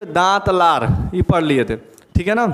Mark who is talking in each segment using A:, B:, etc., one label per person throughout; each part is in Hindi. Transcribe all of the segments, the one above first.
A: दांत लार, ये पढ़ लिए थे, ठीक है ना।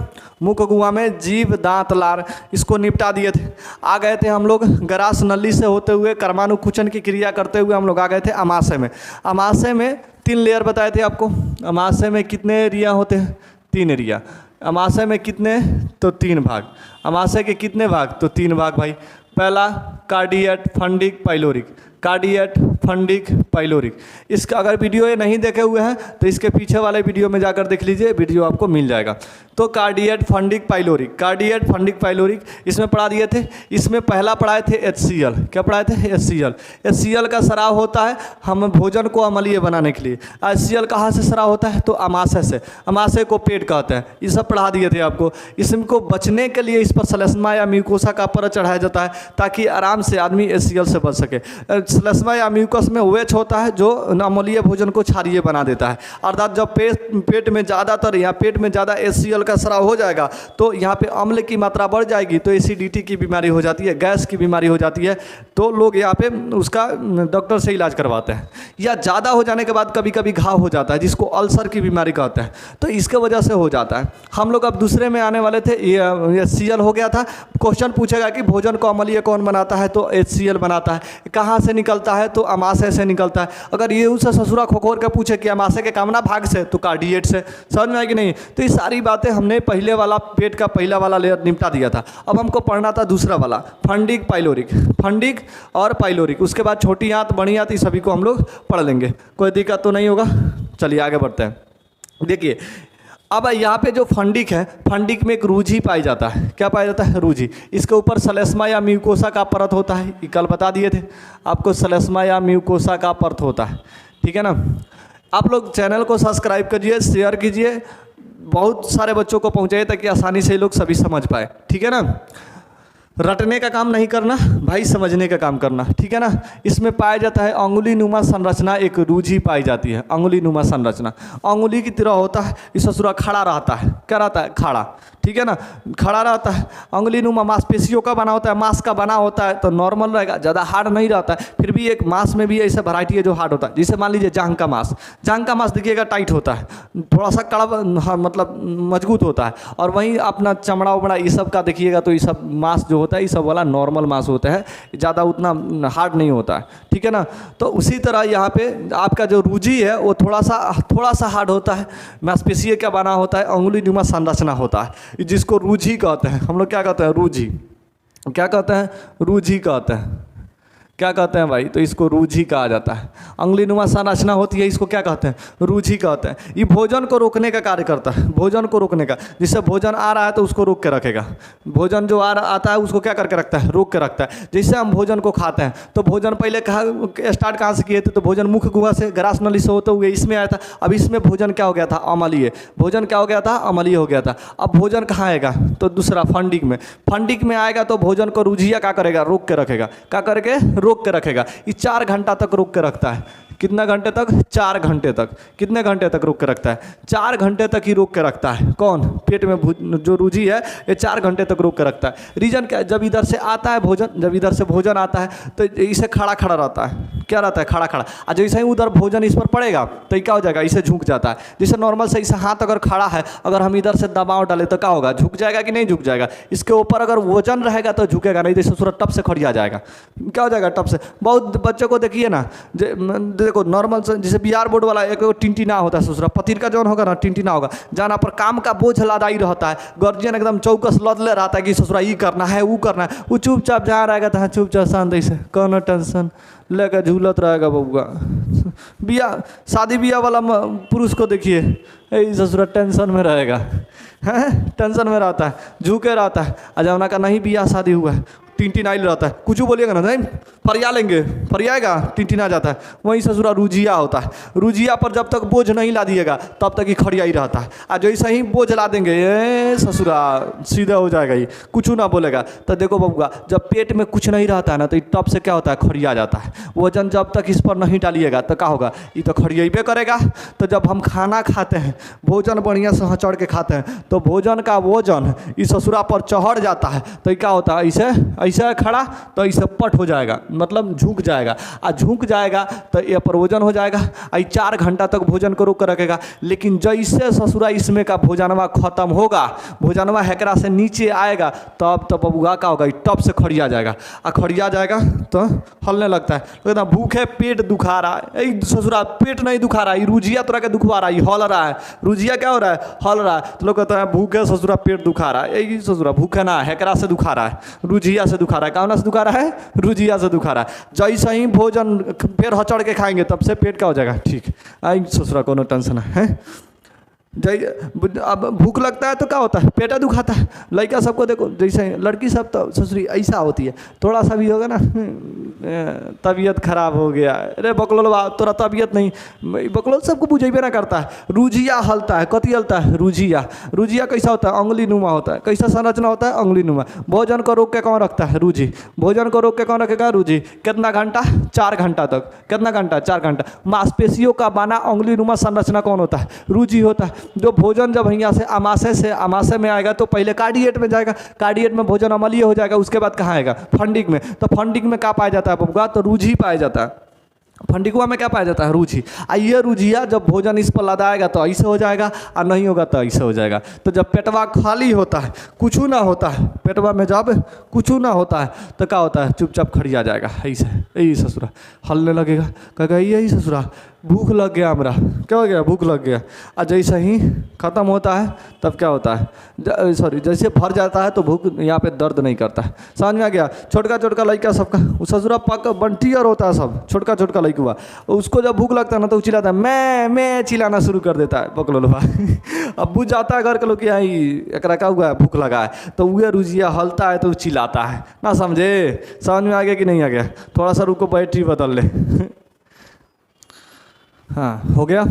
A: मुख गुहा में जीव दांत लार, इसको निपटा दिए थे। आ गए थे हम लोग गरास नली से होते हुए कर्मानुकुचन की क्रिया करते हुए हम लोग आ गए थे अमाशय में। अमाशय में 3 लेयर बताए थे आपको। अमाशय में कितने एरिया होते हैं? 3 एरिया। अमाशय में कितने? तो 3 भाग। अमाशय के कितने भाग? तो 3 भाग भाई। पहला cardiac, fundic, pyloric. Cardiac, fundic, pyloric. इसका अगर वीडियो ये नहीं देखे हुए हैं तो इसके पीछे वाले वीडियो में जाकर देख लीजिए, वीडियो आपको मिल जाएगा। तो कार्डियट, fundic, pyloric, cardiac, fundic, pyloric इसमें पढ़ा दिए थे। इसमें पहला पढ़ाए थे HCl। क्या पढ़ाए थे? HCl। HCl का स्राव होता है हम भोजन को अम्लीय बनाने के लिए। HCl कहाँ से स्राव होता है? तो अमाशय से। अमाशय को पेट कहते हैं। ये सब पढ़ा दिए थे आपको। इसको बचने के लिए इस पर श्लेष्मा या म्यूकोसा का परत चढ़ाया जाता है ताकि आराम से आदमी HCl से बच सके। श्लेष्मा या म्यूकस में वेच होता है जो अम्लीय भोजन को क्षारीय बना देता है। अर्थात जब पेट में ज़्यादातर या पेट में ज़्यादा HCl का स्राव हो जाएगा तो यहाँ पे अम्ल की मात्रा बढ़ जाएगी, तो एसिडिटी की बीमारी हो जाती है, गैस की बीमारी हो जाती है। तो लोग यहाँ पे उसका डॉक्टर से इलाज करवाते हैं। या ज़्यादा हो जाने के बाद कभी कभी घाव हो जाता है जिसको अल्सर की बीमारी कहते हैं, तो इसके वजह से हो जाता है। हम लोग अब दूसरे में आने वाले थे। HCl हो गया था। क्वेश्चन पूछेगा कि भोजन को अम्लीय कौन बनाता है? तो HCl बनाता है। कहाँ से निकलता है? तो अमाशय से निकलता है। अगर ये उनसे ससुरा खोखोर के पूछे कि अमाशय के कामना भाग से, तो कार्डियट से। समझ में आएगी नहीं? तो ये सारी बातें हमने पहले वाला पेट का पहला वाला लेयर निपटा दिया था। अब हमको पढ़ना था दूसरा वाला, फंडिक, पाइलोरिक। फंडिक और पाइलोरिक, उसके बाद छोटी आंत, बड़ी आंत, सभी को हम लोग पढ़ लेंगे। कोई दिक्कत तो नहीं होगा? चलिए आगे बढ़ते हैं। देखिए अब यहाँ पे जो फंडिक है, फंडिक में एक रूझी पाई जाता है। क्या पाया जाता है? रूझी। इसके ऊपर श्लेष्मा या म्यूकोसा का परत होता है। ये कल बता दिए थे आपको, श्लेष्मा या म्यूकोसा का परत होता है, ठीक है ना। आप लोग चैनल को सब्सक्राइब करिए, शेयर कीजिए, बहुत सारे बच्चों को पहुँचाइए ताकि आसानी से लोग सभी समझ पाए, ठीक है ना। रटने का काम नहीं करना भाई, समझने का काम करना, ठीक है ना। इसमें पाया जाता है अंगुली नुमा संरचना, एक रूझी पाई जाती है। अंगुली नुमा संरचना अंगुली की तरह होता है। इस ससुरा खड़ा रहता है। क्या रहता है? खड़ा, ठीक है ना, खड़ा रहता है। अंगुली नुमा मांसपेशियों का बना होता है, मांस का बना होता है, तो नॉर्मल रहेगा, ज़्यादा हार्ड नहीं रहता है। फिर भी एक मांस में भी ऐसा वैरायटी है जो हार्ड होता है। जैसे मान लीजिए जांघ का मांस, जांघ का मांस देखिएगा टाइट होता है, थोड़ा सा कड़वा, हाँ, मतलब मजबूत होता है। और वहीं अपना चमड़ा उमड़ा ये सब का देखिएगा तो ये सब मांस जो होता है ये सब वाला नॉर्मल मांस होता है, ज़्यादा उतना हार्ड नहीं होता है, ठीक है ना। तो उसी तरह यहाँ पे आपका जो रूझी है वो थोड़ा सा हार्ड होता है। मांसपेशियों का बना होता है, अंगुली नुमा संरचना होता है, जिसको रूझी कहते हैं। हम लोग क्या कहते हैं? रूझी। क्या कहते हैं? रूझी कहते हैं। क्या कहते हैं भाई? तो इसको रूझी कहा जाता है। अंगुली नुमा संरचना होती है, इसको क्या कहते हैं? रूझी कहते हैं। ये भोजन को रोकने का कार्य करता है, भोजन को रोकने का। जिससे भोजन आ रहा है तो उसको रोक के रखेगा। भोजन जो आता है उसको क्या करके रखता है? रोक के रखता है। जैसे हम भोजन को खाते हैं तो भोजन पहले स्टार्ट कहाँ से किए थे? तो भोजन मुख गुहा से, ग्रास नली से होते हुए इसमें आया था। अब इसमें भोजन क्या हो गया था? अम्लीय। भोजन क्या हो गया था? अम्लीय हो गया था। अब भोजन कहाँ आएगा? तो दूसरा फंडिक में। फंडिक में आएगा तो भोजन को रूझिया क्या करेगा? रोक के रखेगा। क्या करके? रोक के रखेगा। ये 4 घंटा तक रोक के रखता है। कितना घंटे तक? 4 घंटे तक। कितने घंटे तक रोक के रखता है? 4 घंटे तक ही रोक के रखता है। कौन? पेट में जो रूझी है ये 4 घंटे तक रोक के रखता है। रीजन क्या है? जब इधर से आता है भोजन, जब इधर से भोजन आता है तो इसे खड़ा खड़ा रहता है। क्या रहता है? खड़ा खड़ा। और जैसे ही उधर भोजन इस पर पड़ेगा तो क्या हो जाएगा? इसे झुक जाता है। जैसे नॉर्मल से इसे हाथ अगर खड़ा है, अगर हम इधर से दबाव डाले तो क्या होगा? झुक जाएगा कि नहीं झुक जाएगा? इसके ऊपर अगर वजन रहेगा तो झुकेगा नहीं, जैसे सूरत टप से खड़िया जाएगा। क्या हो जाएगा? टप से। बहुत बच्चों को देखिए ना, देखो नॉर्मल से जैसे बिहार बोर्ड वाला एक टिंटिना होता है ससुरा, पतिर का जौन होगा ना टिंटिना होगा, जाना पर काम का बोझ लदाई रहता है। गार्जियन एकदम चौकस लदले रहता है कि ससुरा ये करना है वो करना है। वो चुपचाप जहाँ रहेगा तहाँ चुपचाप शांति से, कौन टेंशन लेकर झूलत रहेगा बबुआ। बिया शादी बिया वाला पुरुष को देखिए, ससुरा टेंशन में रहेगा, हैं टेंशन में रहता है, झुके रहता है। अजौना का नहीं बिया शादी हुआ है, टिंटिनाइल रहता है। कुछ बोलिएगा ना नहीं फरिया लेंगे, फरियाएगा, टिंटिना जाता है। वहीं ससुरा रूझिया होता है। रूझिया पर जब तक बोझ नहीं ला दिएगा तब तक ही खड़िया ही रहता है। और जैसे ही बोझ ला देंगे ये ससुरा सीधा हो जाएगा, ये कुछ ना बोलेगा। तो देखो बबुआ, जब पेट में कुछ नहीं रहता है ना तो टप से क्या होता है? खड़िया जाता है। वजन जब तक इस पर नहीं डालिएगा तो क्या होगा? ये तो खड़ियाबे करेगा। तो जब हम खाना खाते हैं, भोजन बढ़िया से चढ़ के खाते हैं, तो भोजन का वजन इस ससुरा पर चढ़ जाता है। तो क्या होता है? इसे ऐसा है खड़ा तो ऐसे पट हो जाएगा, मतलब झुक जाएगा, और झुक जाएगा तो ये पर वजन हो जाएगा। आई 4 घंटा तक भोजन को रोक कर रखेगा। लेकिन जैसे ससुरा इसमें का भोजनवा खत्म होगा, भोजनवा हेकरा से नीचे आएगा, तब तो बबुआ का होगा टप से खड़िया जाएगा, और खड़िया जाएगा तो हलने लगता है, कहता भूखे पेट दुखा रहा है। यही ससुरा पेट नहीं दुखा रहा है, रुजिया तोरा के दुखवा रहा है, हल रहा है। रुजिया क्या हो रहा है? हल रहा है। तो लोग कहते हैं भूखे ससुरा पेट दुखा रहा है। यही ससुरा भूखे ना हेकरा से दुखा रहा है, रुजिया से दुखा रहा है। कौन से दुखा रहा है? रुजिया से दुखा रहा है। जैसे ही भोजन पेट हचड़ के खाएंगे तब से पेट का हो जाएगा ठीक। आई ससुरा कोनो टेंशन है। अब भूख लगता है तो क्या होता है? पेटा दुखाता है। लड़का सबको देखो, जैसे लड़की सब तो ससुरी ऐसा होती है, थोड़ा सा भी होगा ना तबीयत खराब हो गया, अरे बकलोल तोरा तबीयत नहीं, बकलोल सबको बुझेबे ना करता है। रुजिया हलता है, कति हलता है? रुजिया। रुजिया कैसा होता है? अंगुली नुमा होता है। कैसा संरचना होता है? अंगुली नुमा। भोजन को रोक के कौन रखता है? रुझी। भोजन को रोक के कौन रखेगा? रुझी। कितना घंटा? 4 घंटा तक। कितना घंटा? 4 घंटा। मांसपेशियों का बना अंगुली नुमा संरचना कौन होता है? रुझी होता है। जो भोजन जब यहाँ से अमाशय में आएगा तो पहले कार्डिएट में जाएगा, कार्डिएट में भोजन अम्लीय हो जाएगा, उसके बाद कहाँ आएगा? फंडिक में। तो फंडिक में क्या पाया जाता है बबुआ? तो रुझी पाया जाता है। फंडिकुआ में क्या पाया जाता है? रुझी। ये रुझिया जब भोजन इस पर लदाएगा तो ऐसे हो जाएगा, और नहीं होगा तो ऐसे हो जाएगा। तो जब पेटवा खाली होता है, कुछ ना होता है, पेटवा में जब कुछ ना होता है तो क्या होता है? चुपचाप खड़िया जाएगा ऐसे। यही ससुरा हलने लगेगा, कहेगा यही ससुरा भूख लग गया हमरा। क्या हो गया? भूख लग गया। और जैसे ही ख़त्म होता है तब क्या होता है? जैसे भर जाता है तो भूख यहाँ पे दर्द नहीं करता है। समझ में आ गया? छोटका छोटका लड़का सबका ससुरा पक बंटियर होता है, सब छोटका छोटका लड़का हुआ, उसको जब भूख लगता है ना तो चिल्लाता है, मैं चिल्लाना शुरू कर देता है बकलोलवा। अब बुझ जाता है घर के लोग कि यहाँ एक रखा हुआ है, भूख लगा है, तो वह रुजिया हलता है तो चिल्लाता है ना। समझे? समझ में आ गया कि नहीं आ गया? थोड़ा सा रुको, बैटरी बदल ले। हाँ, हो गया।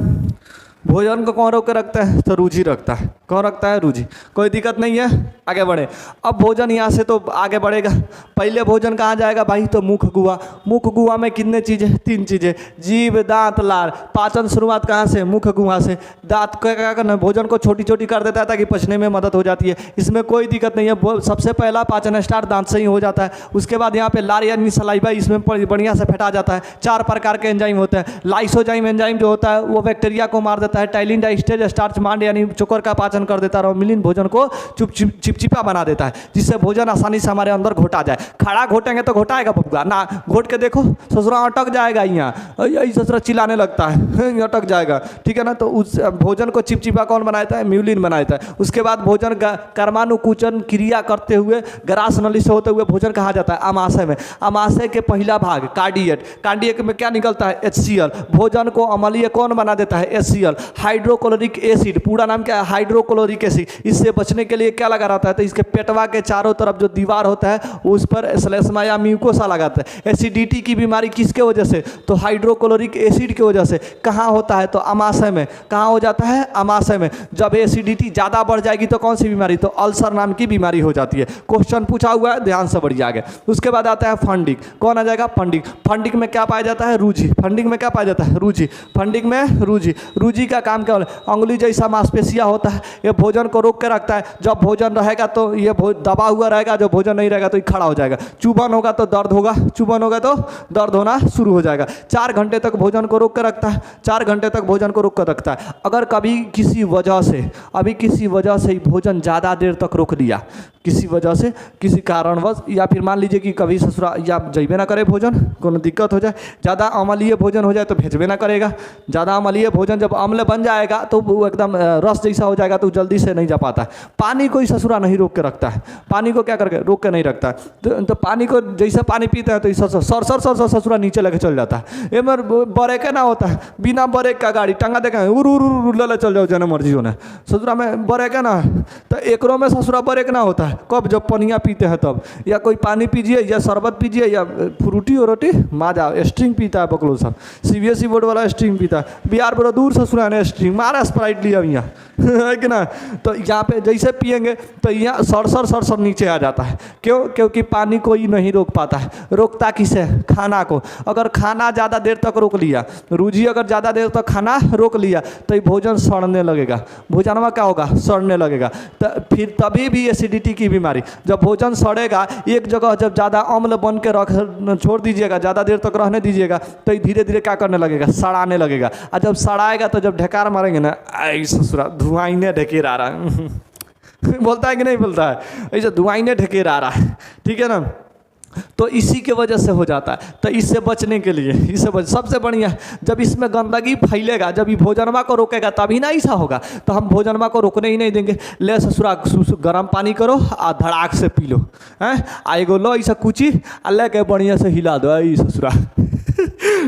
A: भोजन को कौन रोक के रखता है? तो रुझी रखता है। कौन रखता है? रुझी। कोई दिक्कत नहीं है, आगे बढ़े। अब भोजन यहाँ से तो आगे बढ़ेगा। पहले भोजन कहाँ जाएगा भाई? तो मुख गुहा। मुख गुहा में कितने चीज़ें? 3 चीज़ें, जीभ, दांत, लार। पाचन शुरुआत कहाँ से? मुख गुहा से। दांत को क्या करना? भोजन को छोटी छोटी कर देता है ताकि पचने में मदद हो जाती है, इसमें कोई दिक्कत नहीं है। सबसे पहला पाचन स्टार्ट दांत से ही हो जाता है। उसके बाद यहाँ पे लार यानी सलाइवा, इसमें बढ़िया से फेंटा जाता है। 4 प्रकार के एंजाइम होते हैं। लाइसोजाइम एंजाइम जो होता है वो बैक्टीरिया को मार देता है। टाइलिन डाइस्टेज स्टार्च मांड यानी चोकर का पाचन कर देता है। और मिलिन भोजन को चिपचिपा बना देता है, जिससे भोजन आसानी से हमारे अंदर घोटा जाए। खड़ा घोटेंगे तो घोटाएगा बबुआ ना, घोट के देखो ससुरा अटक जाएगा। यहाँ यही ससुरा चिल्लाने लगता है, अटक जाएगा, ठीक है ना। तो उस भोजन को चिपचिपा कौन बनाता है? म्यूलिन बनाता है। उसके बाद भोजन कर्मानुकुचन क्रिया करते हुए ग्रास नली से होते हुए भोजन कहा जाता है अमाशय में। अमाशय के पहला भाग कार्डिएट। कार्डिएट में क्या निकलता है? HCl। भोजन को अम्लीय कौन बना देता है? HCl। हाइड्रोक्लोरिक एसिड, पूरा नाम क्या है? Hydrochloric acid. इससे बचने के लिए क्या लगा रहता है? तो इसके पेटवा के चारों तरफ जो दीवार होता है उस पर श्लेष्मा या म्यूकोसा लगाता है। एसिडिटी की बीमारी किसके वजह से? तो हाइड्रोक्लोरिक एसिड की वजह से। कहाँ होता है? तो अमाशय में। कहाँ हो जाता है? अमाशय में। जब एसिडिटी ज़्यादा बढ़ जाएगी तो कौन सी बीमारी? तो अल्सर नाम की बीमारी हो जाती है। क्वेश्चन पूछा हुआ है, ध्यान से बढ़िया आगे। उसके बाद आता है फंडिक। कौन आ जाएगा? फंडिक। फंडिक में क्या पाया जाता है? रुझी। फंडिक में क्या पाया जाता है? रुझी। फंडिक में रुझी। रुझी का काम क्या? अंगुली जैसा मांसपेशिया होता है, ये भोजन को रोक के रखता है। जब भोजन रहेगा तो ये दबा हुआ रहेगा, जब भोजन नहीं रहेगा तो ये खड़ा हो जाएगा। चुभन होगा तो दर्द होगा, चुभन होगा तो दर्द होना शुरू हो जाएगा। 4 घंटे तक भोजन को रोक कर रखता है। 4 घंटे तक भोजन को रोक कर रखता है। अगर कभी किसी वजह से भोजन ज़्यादा देर तक रोक दिया, किसी वजह से, किसी कारणवश, या फिर मान लीजिए कि कभी ससुरा या जैबे ना करे भोजन, कोनो दिक्कत हो जाए, ज़्यादा अम्लीय भोजन हो जाए तो भेजबे ना करेगा। ज़्यादा अम्लीय भोजन जब अम्ल बन जाएगा तो वो एकदम रस जैसा हो जाएगा तो जल्दी से नहीं जा पाता है। पानी को ही ससुरा नहीं रोक के रखता है। पानी को क्या करके रोक के नहीं रखता है। तो पानी को जैसे पानी पीते हैं तो सर ससुरा नीचे लेके चल जाता है। ये मर ब्रेक ना होता है, बिना ब्रेक का गाड़ी टंगा देखे उर उर उर ले चल जाओ जना मर्जी होना। ससुरा में ब्रेक ना है तो एकरों में ससुरा ब्रेक ना होता है। कब? जब पनिया पीते हैं तब, या कोई पानी पीजिए या शरबत पीजिए या फ्रूटी और रोटी माजा। स्ट्रिंग पीता है बकलो सब, CBSE बोर्ड वाला स्ट्रिंग पीता है। बिहार बड़ा दूर ससुरा ने स्ट्रिंग मारा, स्प्राइट लिया यहाँ है कि ना। तो यहाँ पे जैसे पिएंगे तो यहाँ सर नीचे आ जाता है। क्यों? क्योंकि पानी कोई नहीं रोक पाता है। रोकता किसे? खाना को। अगर खाना ज़्यादा देर तक रोक लिया, रूझी अगर ज़्यादा देर तक खाना रोक लिया तो ये भोजन सड़ने लगेगा। भोजन में क्या होगा? सड़ने लगेगा। तो फिर तभी भी एसिडिटी की बीमारी। जब भोजन सड़ेगा एक जगह, जब ज़्यादा अम्ल बन के रख छोड़ दीजिएगा, ज़्यादा देर तक रहने दीजिएगा तो ये धीरे धीरे क्या करने लगेगा? सड़ाने लगेगा। और जब सड़ाएगा तो जब ढेकार मारेंगे ना, आई ससुरा धुआं ने ढकेर आ रहा है बोलता है कि नहीं बोलता है? ऐसे धुआं ने ढकेर आ रहा है, ठीक है ना। तो इसी के वजह से हो जाता है। तो इससे बचने के लिए, सबसे बढ़िया जब इसमें गंदगी फैलेगा, जब ये भोजनमा को रोकेगा तभी ना ऐसा होगा। तो हम भोजनमा को रोकने ही नहीं देंगे। ले ससुरा गर्म पानी करो आ धड़ाक से पी लो, हैं आ एगो लो ऐसा कुची आ लेके बढ़िया से हिला दो, आई ससुरा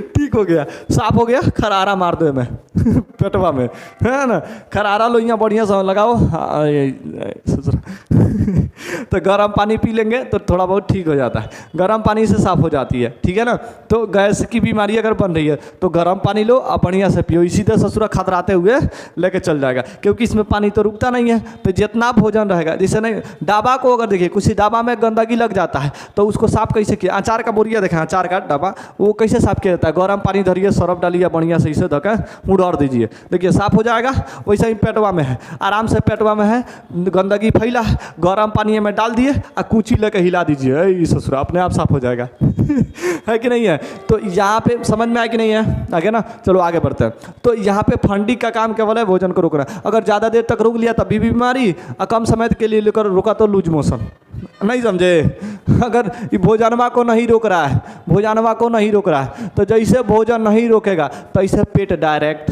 A: ठीक हो गया, साफ हो गया। खरारा मार दो में पेटवा में, है ना। खरारा लो यहाँ बढ़िया से लगाओ ससुरा तो गर्म पानी पी लेंगे तो थोड़ा बहुत ठीक हो जाता है। गर्म पानी से साफ़ हो जाती है, ठीक है ना। तो गैस की बीमारी अगर बन रही है तो गर्म पानी लो और बढ़िया से पियो। इसी तरह ससुरा खतराते हुए लेके चल जाएगा, क्योंकि इसमें पानी तो रुकता नहीं है। तो जितना भोजन रहेगा, जैसे नहीं डाबा को अगर देखिए कुछ डाबा में गंदगी लग जाता है तो उसको साफ कैसे किया? अचार का बोरिया देखें, अचार का डाबा वो कैसे साफ किया जाता है? गर्म पानी धरिए, सरफ डालिए, बढ़िया से इसे धोकर उड़ाड़ दीजिए, देखिए साफ हो जाएगा। वैसे ही पेटवा में है, आराम से पेटवा में है, गंदगी फैला, गर्म पानी में डाल दिए और कूची लेके हिला दीजिए, ससुरा अपने आप साफ हो जाएगा है कि नहीं है? तो यहाँ पे समझ में आया कि नहीं है? आगे ना, चलो आगे बढ़ते हैं। तो यहाँ पे फंडी का काम केवल है भोजन को रोकना। अगर ज़्यादा देर तक रोक लिया तब भी बीमारी, और कम समय के लिए लेकर रोका तो लूज मोशन। नहीं समझे? अगर भोजनवा को नहीं रोक रहा है, भोजनवा को नहीं रोक रहा है, तो जैसे भोजन नहीं रोकेगा तो ऐसे पेट डायरेक्ट,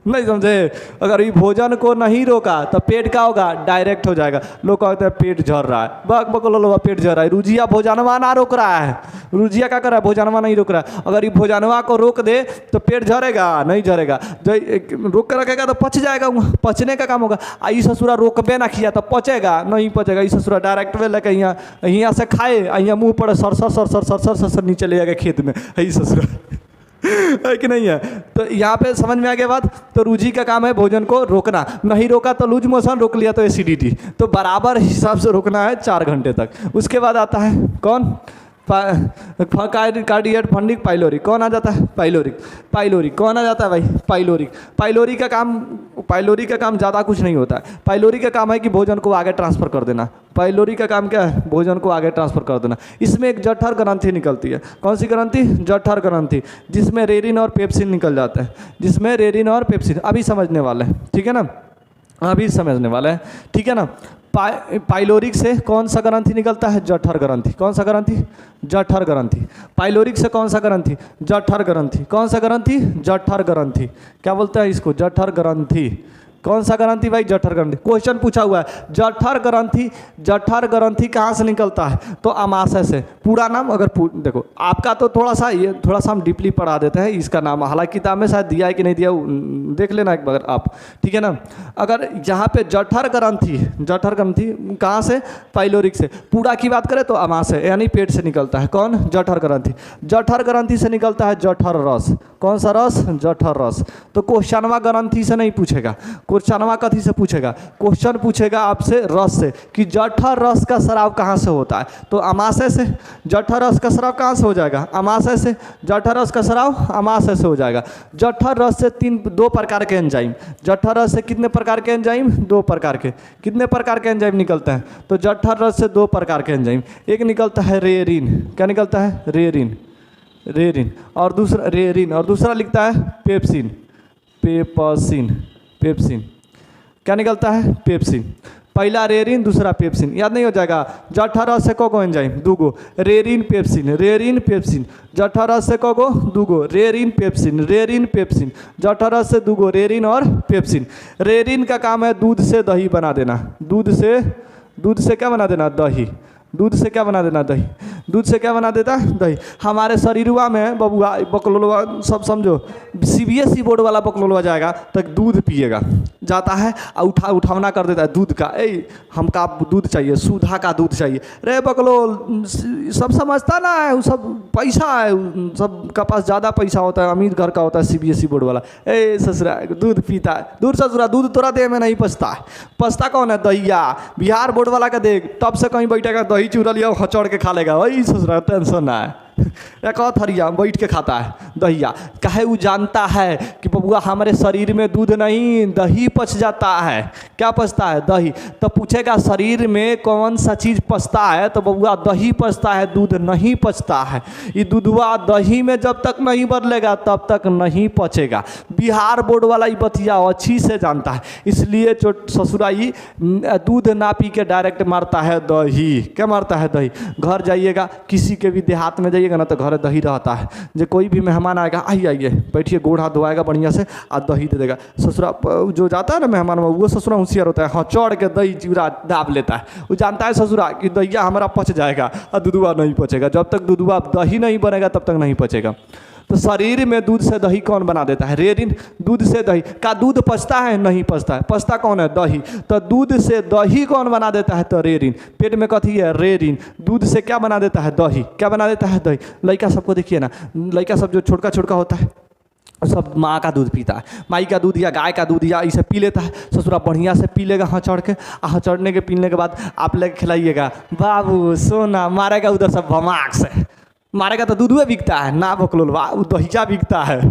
A: नहीं समझे? अगर ये भोजन को नहीं रोका तो पेट क्या होगा? डायरेक्ट हो जाएगा। लोग कहते हैं पेट झड़ रहा है, बक बक लो पेट झड़ रहा है। रूजिया भोजनवा ना रोक रहा है, रूजिया क्या कर रहा है? भोजनवा नहीं रोक रहा है। अगर ये भोजनवा को रोक दे तो पेट झड़ेगा? नहीं झड़ेगा। जो रोक कर रखेगा तो पच जाएगा, पचने का काम होगा। आई ससुरा रोकबे ना किया तो पचेगा? नहीं पचेगा। ई ससुरा डायरेक्ट वे लेके यहाँ से खाए, यहाँ मुँह पर सर नीचे ले जाएगा खेत में, है ससुरा है कि नहीं है? तो यहाँ पे समझ में आ गया बात। तो रूजी का काम है भोजन को रोकना। नहीं रोका तो लूज मोशन, रोक लिया तो एसिडिटी। तो बराबर हिसाब से रोकना है 4 घंटे तक। उसके बाद आता है कौन? Cardiac fundic pyloric. कौन आ जाता है? पाइलोरिक कौन आ जाता है भाई? पाइलोरिक का काम ज़्यादा कुछ नहीं होता है। पाइलोरिक का काम है कि भोजन को आगे ट्रांसफ़र कर देना। पाइलोरिक का काम क्या है? भोजन को आगे ट्रांसफ़र कर देना। इसमें एक जठर ग्रंथि निकलती है। कौन सी ग्रंथि? जठर ग्रंथि, जिसमें रेरिन और पेप्सिन निकल जाता है, जिसमें रेरिन और पेप्सिन। अभी समझने वाले हैं, ठीक है ना, अभी समझने वाला है, ठीक है ना। पाइलोरिक से कौन सा ग्रंथि निकलता है? जठर ग्रंथि। कौन सा ग्रंथि? जठर ग्रंथि। पाइलोरिक से कौन सा ग्रंथि? जठर ग्रंथि। कौन सा ग्रंथि? जठर ग्रंथि। क्या बोलते हैं इसको? जठर ग्रंथि। कौन सा ग्रंथि भाई? जठर ग्रंथि। क्वेश्चन पूछा हुआ है जठर ग्रंथि कहाँ से निकलता है? तो अमाशय से। पूरा नाम अगर देखो आपका तो थोड़ा सा हम डीपली पढ़ा देते हैं इसका नाम, हालांकि किताब में शायद दिया है कि नहीं दिया, देख लेना एक बार आप, ठीक है ना। अगर यहाँ पे जठर ग्रंथि कहाँ से? पाइलोरिक से। पूरा की बात करें तो अमाशय यानी पेट से निकलता है। कौन? जठर ग्रंथि। जठर ग्रंथि से निकलता है जठर रस। कौन सा रस? जठर रस। तो क्वेश्चनवा ग्रंथि से नहीं पूछेगा, क्वेश्चनवा कथी से पूछेगा? क्वेश्चन पूछेगा आपसे रस से कि जठर रस का स्राव कहाँ से होता है? तो अमाशय से। जठर रस का स्राव कहाँ से हो जाएगा? अमाशय से। जठर रस का स्राव अमाशय से हो जाएगा। जठर रस से 2 प्रकार के एंजाइम। जठर रस से कितने प्रकार के एंजाइम? 2 प्रकार के। कितने प्रकार के एंजाइम निकलते हैं? तो जठर रस से 2 प्रकार के एंजाइम। एक निकलता है रेरिन। क्या निकलता है? रेरिन। और दूसरा लिखता है पेप्सिन। क्या निकलता है? पेप्सिन। पहला रेरिन, दूसरा पेप्सिन। याद नहीं हो जाएगा? जठर रस से कोगो एंजाइम? 2 गो। रेरिन पेप्सिन। जठर रस से कोगो? 2 गो। रेरिन पेप्सिन। जठर रस से 2 गो रेरिन और पेप्सिन। रेरिन का काम है दूध से दही बना देना। दूध से क्या बना देना? दही। दूध से क्या बना देना, दही। दूध से क्या बना देता है, दही। हमारे शरीरवा में बबुआ बकलोलवा सब समझो, सीबीएसई बोर्ड वाला बकलोलवा जाएगा तो दूध पिएगा, जाता है और उठावना कर देता है दूध का, हमका दूध चाहिए, सुधा का दूध चाहिए। रे बकलोल सब समझता ना है, वो सब पैसा है, सबका पास ज़्यादा पैसा होता है, अमीर घर का होता है सीबीएसई बोर्ड वाला। ससुरा दूध पीता है, दूर ससुरा दूध तोरा देह में नहीं पचता है। पचता कौन है, दहिया। बिहार बोर्ड वाला का देख, तब से कहीं बैठेगा दही चूरा लिया हचौड़ के खा लेगा, वही ससुरा टेंशन ना है। एक थरिया बैठ के खाता है दहिया, कहे वो जानता है कि बबुआ हमारे शरीर में दूध नहीं दही पच जाता है। क्या पचता है, दही। तो पूछेगा शरीर में कौन सा चीज़ पचता है, तो बबुआ दही पचता है, दूध नहीं पचता है। ये दूधवा दही में जब तक नहीं बदलेगा तब तक नहीं पचेगा। बिहार बोर्ड वाला ये बतिया अच्छी से जानता है, इसलिए जो ससुराई दूध ना पी के डायरेक्ट मारता है दही। क्या मारता है, दही। घर जाइएगा किसी के भी देहात में जाइएगा ना तो घर दही रहता है, जो कोई भी मेहमान आएगा आइए बैठिए, गोड़ हाथ धोआएगा बढ़िया से और दही दे देगा। ससुरा जो जाता है ना मेहमान में, वो ससुरा होशियार होता है, हाँ चौड़ के दही चूड़ा दाब लेता है। वो जानता है ससुरा कि दहिया हमारा पच जाएगा और दूधवा नहीं पचेगा। जब तक दूधवा दही नहीं बनेगा तब तक नहीं पचेगा। तो शरीर में दूध से दही कौन बना देता है, रेरिन। दूध से दही का दूध पचता है, नहीं पचता है। पचता कौन है, दही। तो दूध से दही कौन बना देता है, तो रेरिन। पेट में कथी है, रेरिन। दूध से क्या बना देता है, दही। क्या बना देता है, दही। लड़का सबको देखिए ना, लड़का सब जो छोटका छोटका होता है सब माँ का दूध पीता है, माई का दूध या गाय का दूध या इसे पी लेता है। ससुरा बढ़िया से पी लेगा हचड़ के, हचड़ने के पीने के बाद आप लेके खिलाइएगा, बाबू सोना मारेगा उधर सब भमाक से मारेगा। तो दूध बिकता है ना बकलोल, दहिया बिकता है।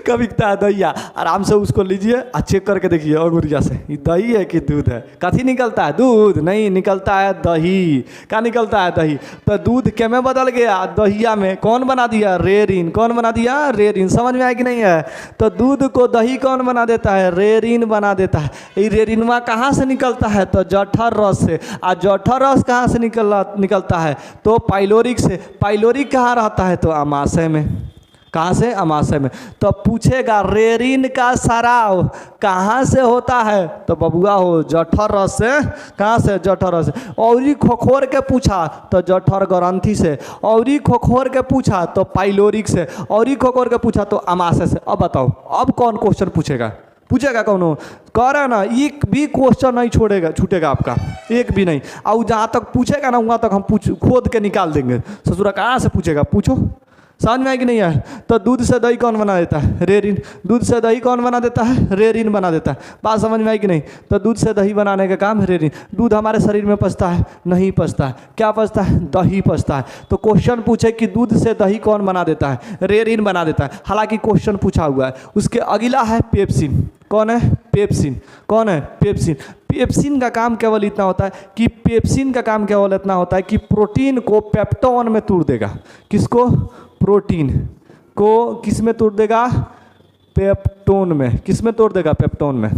A: कब बिकता है, दहिया। आराम से उसको लीजिए और चेक करके देखिए अंगुरिया से, ये दही है कि दूध है। कथी निकलता है, दूध नहीं निकलता है, दही। क्या निकलता है, दही। तो दूध के में बदल गया, दहिया में। कौन बना दिया, रेरिन। कौन बना दिया, रेरिन। समझ में आया कि नहीं है। तो दूध को दही कौन बना देता है, रेरिन बना देता है। ये रेरिनवा कहाँ से निकलता है, तो जठर रस से। और जठर रस कहाँ से निकलता है, तो पाइलोरिक से। पाइलोरिक कहाँ रहता है, तो अमाशय में। कहाँ से, अमाशय में। तो पूछेगा रेरिन का सराव कहाँ से होता है, तो बबुआ हो जठर रस से। कहाँ से, जठर रस से। औरी खोखोर के पूछा तो जठर ग्रंथि से। औरी खोखोर के पूछा तो पाइलोरिक से। औरी खोखोर के पूछा तो अमाशय से। अब बताओ अब कौन क्वेश्चन पूछेगा कौन हो, कह रहा है ना, एक भी क्वेश्चन नहीं छूटेगा आपका, एक भी नहीं। और जहाँ तक पूछेगा ना वहाँ तक हम खोद के निकाल देंगे। ससुरा कहाँ से पूछेगा, पूछो। समझ में आया कि नहीं है। तो दूध से दही कौन बना देता है, रेरिन। दूध से दही कौन बना देता है, रेरिन बना देता है। बात समझ में आई कि नहीं। तो दूध से दही बनाने का काम रेरिन। दूध हमारे शरीर में पचता है, नहीं पचता है। क्या पचता है, दही पचता है। तो क्वेश्चन पूछे कि दूध से दही कौन बना देता है, रेरिन बना देता है। हालांकि क्वेश्चन पूछा हुआ है। उसके अगला है पेप्सिन। कौन है, पेप्सिन। कौन है, पेप्सिन। पेप्सिन का काम केवल इतना होता है कि प्रोटीन को पेप्टोन में तोड़ देगा। किसको, प्रोटीन को किस में तोड़ देगा, पेप्टोन में। किस में तोड़ देगा, पेप्टोन में।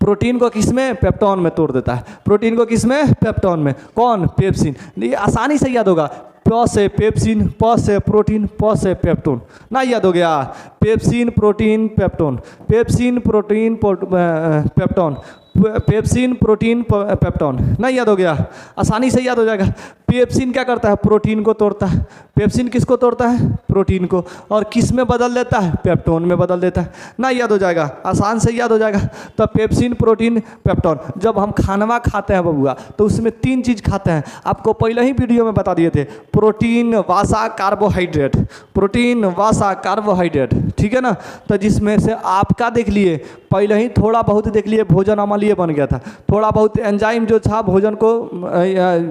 A: प्रोटीन को किस में, पेप्टोन में तोड़ देता है। प्रोटीन को किस में, पेप्टोन में। कौन, पेप्सिन। ये आसानी से याद होगा, प से पेप्सिन, प से प्रोटीन, प से पेप्टोन। ना याद हो गया, pepsin protein peptone, pepsin protein peptone, pepsin protein peptone. नहीं याद हो गया, आसानी से याद हो जाएगा। पेप्सिन क्या करता है, प्रोटीन को तोड़ता है। पेप्सिन किसको तोड़ता है, प्रोटीन को। और किस में बदल देता है, पेप्टोन में बदल देता है। ना याद हो जाएगा, आसान से याद हो जाएगा। तो पेप्सिन प्रोटीन पेप्टोन। जब हम खानवा खाते हैं बबुआ तो उसमें 3 चीज़ खाते हैं, आपको पहले ही वीडियो में बता दिए थे। प्रोटीन, वसा, कार्बोहाइड्रेट। प्रोटीन, वसा, कार्बोहाइड्रेट, ठीक है ना। तो जिसमें से आपका देख लिए पहले ही थोड़ा बहुत देख लिए भोजन अमलीय बन गया था। थोड़ा बहुत एंजाइम जो था भोजन को,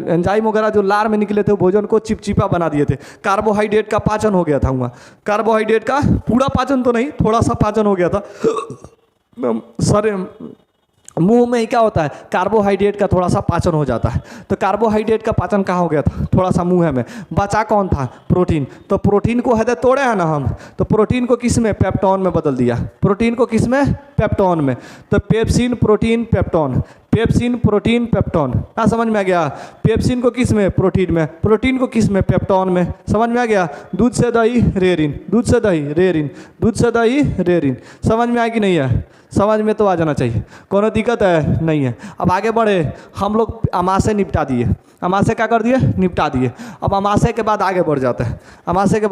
A: एंजाइम वगैरह जो लार में निकले थे भोजन को चिपचिपा बना दिए थे। कार्बोहाइड्रेट का पाचन हो गया था वहाँ। कार्बोहाइड्रेट का पूरा पाचन तो नहीं, थोड़ा सा पाचन हो गया था। सर मुंह में ही क्या होता है, कार्बोहाइड्रेट का थोड़ा सा पाचन हो जाता है। तो कार्बोहाइड्रेट का पाचन कहाँ हो गया था, थोड़ा सा मुंह में। बचा कौन था, प्रोटीन। तो प्रोटीन को है तोड़े हैं ना हम, तो प्रोटीन को किस में, पेप्टोन में बदल दिया। प्रोटीन को किस में, पेप्टोन में। तो pepsin protein peptone. Pepsin, protein, peptone. क्या समझ में आ गया? पेप्सिन को किस में? प्रोटीन में। प्रोटीन को किस में? पेप्टोन में। समझ में आ गया? दूध से दही रेरिन, दूध से दही रेरिन, दूध से दही रेरिन। समझ में आया कि नहीं है? समझ में तो आ जाना चाहिए, कोनो दिक्कत है नहीं है। अब आगे बढ़े, हम लोग अमाशय निपटा दिए, अमाशय क्या कर दिए? निपटा दिए। अब अमाशय के बाद आगे बढ़ जाते हैं। अमाशय के